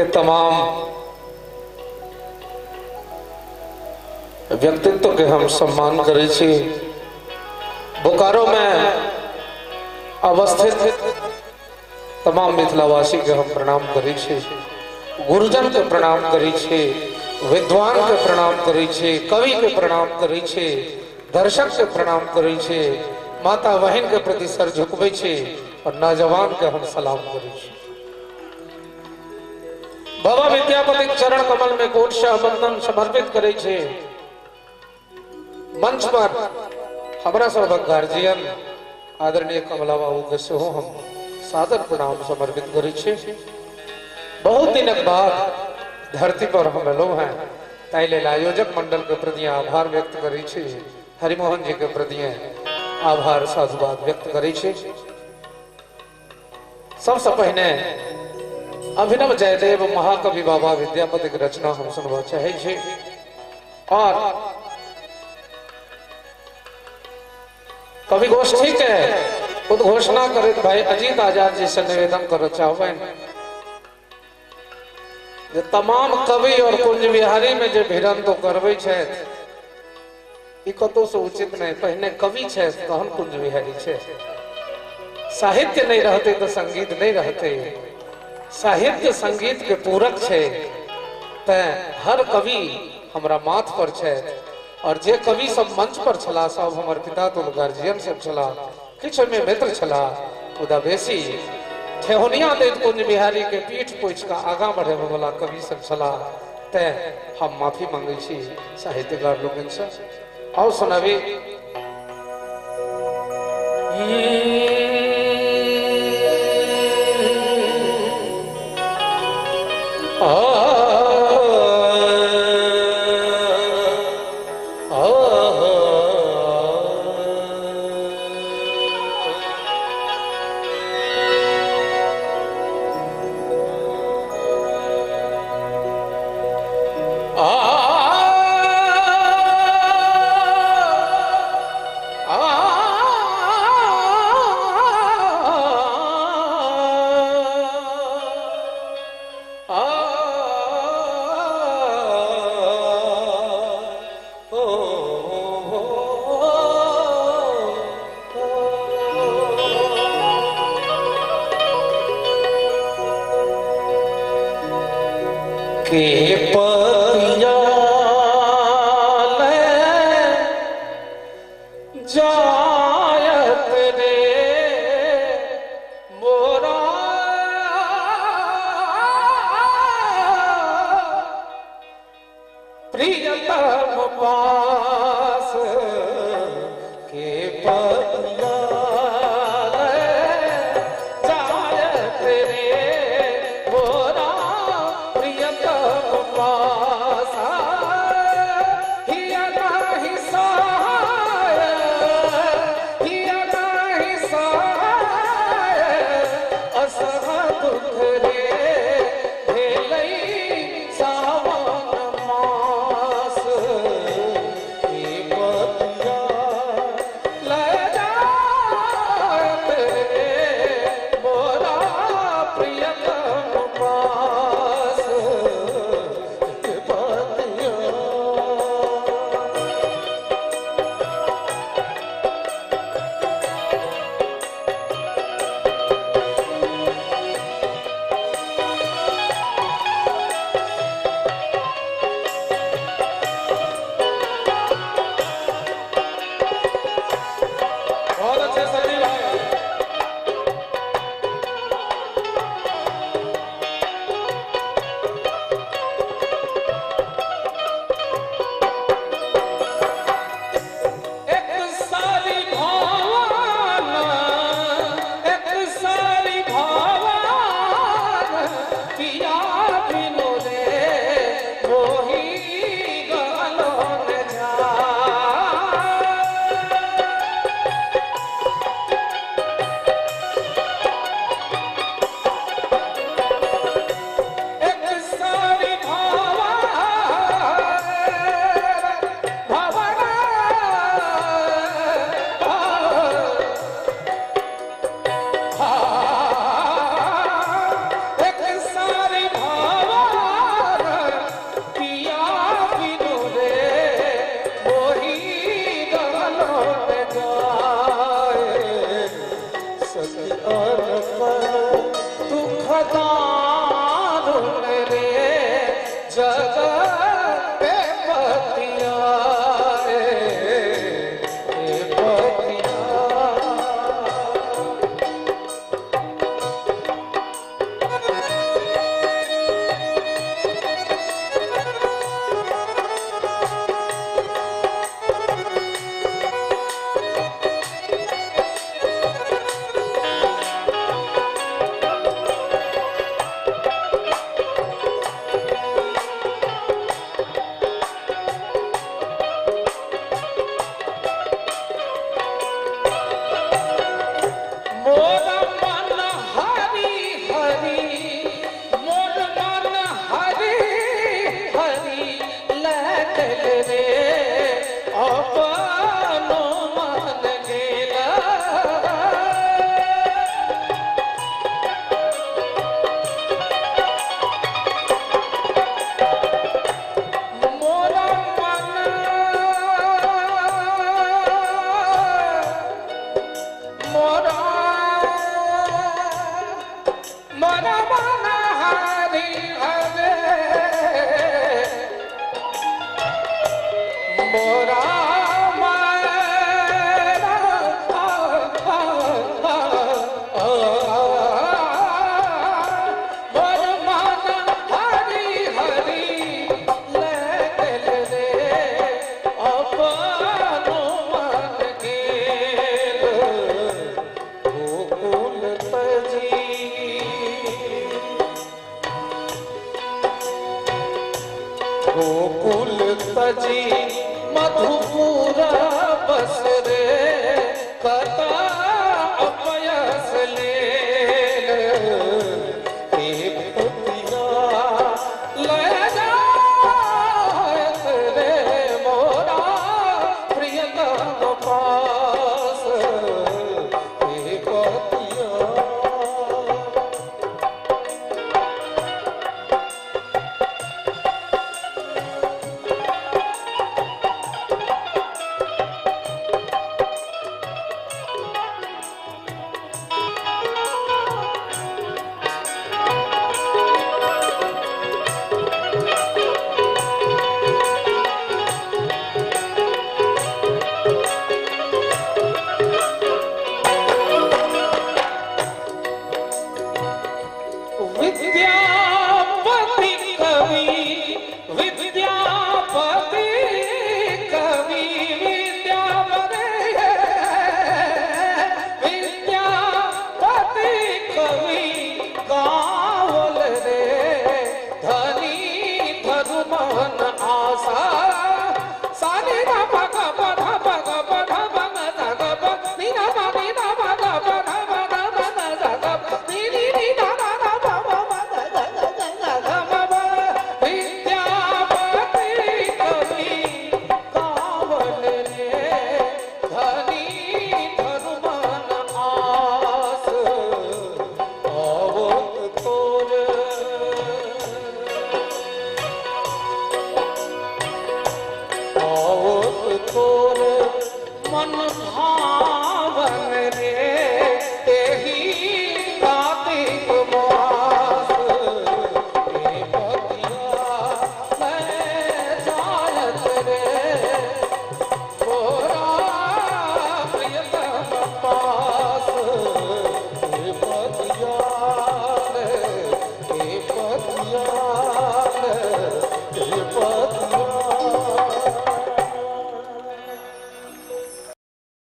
के तमाम व्यक्तित्व के हम सम्मान करे छी। बोकारो में अवस्थित तमाम मिथिलावासी के हम प्रणाम करे छी, गुरुजन के प्रणाम करे छी, विद्वान के प्रणाम करे छी, कवि के प्रणाम करे छी, दर्शक के प्रणाम करे छी, माता बहन के प्रति सर झुकबे छी और नौजवान के हम सलाम करे छी। बाबा विद्यापति चरण कमल में कोटशा बंदन समर्पित करे छे। मंच पर हमारा सौभाग्य गार्जियन आदरणीय कमला बाबू के सेहो हम सादर प्रणाम समर्पित करे छे। बहुत दिनक बाद धरती पर हम लोग हैं, ताइले आयोजक मंडल के प्रति आभार व्यक्त करे छे, हरिमोहन जी के प्रति आभार साधुवाद व्यक्त करे छे। सबसे पहले अभिनव जयदेव महाकवि बाबा विद्यापति की रचना हम सुनवा चाहे छे और कवि गोष्ठी के उद्घोषणा करे भाई अजीत आजाद जी से निवेदन कर चाहबे जे तमाम कवि और कुंज बिहारी में जो भिड़न तो करबे छे ई कतो से उचित नहीं। पहले कवि छे तहन कुंज बिहारी छे। साहित्य नहीं रहते तो संगीत नहीं रहते। साहित्य संगीत के पूरक छे, ते हर कवि हमरा माथ पर छे और जे कवि सब मंच पर छला सब हमर पिता तुल गार्जियन सब छला, किछ में मित्र छला, उदा बेसी ठेहुनिया देत कुंज बिहारी के पीठ पोछ का आगा बढ़े वाला कवि सब छला, ते हम माफी मांगे छी साहित्यकार लोगन से। आओ सुनाबी के पतिया जायत रे मोरा प्रियतम पास के पतिया गोकुल तजी मधुपुरा बस रे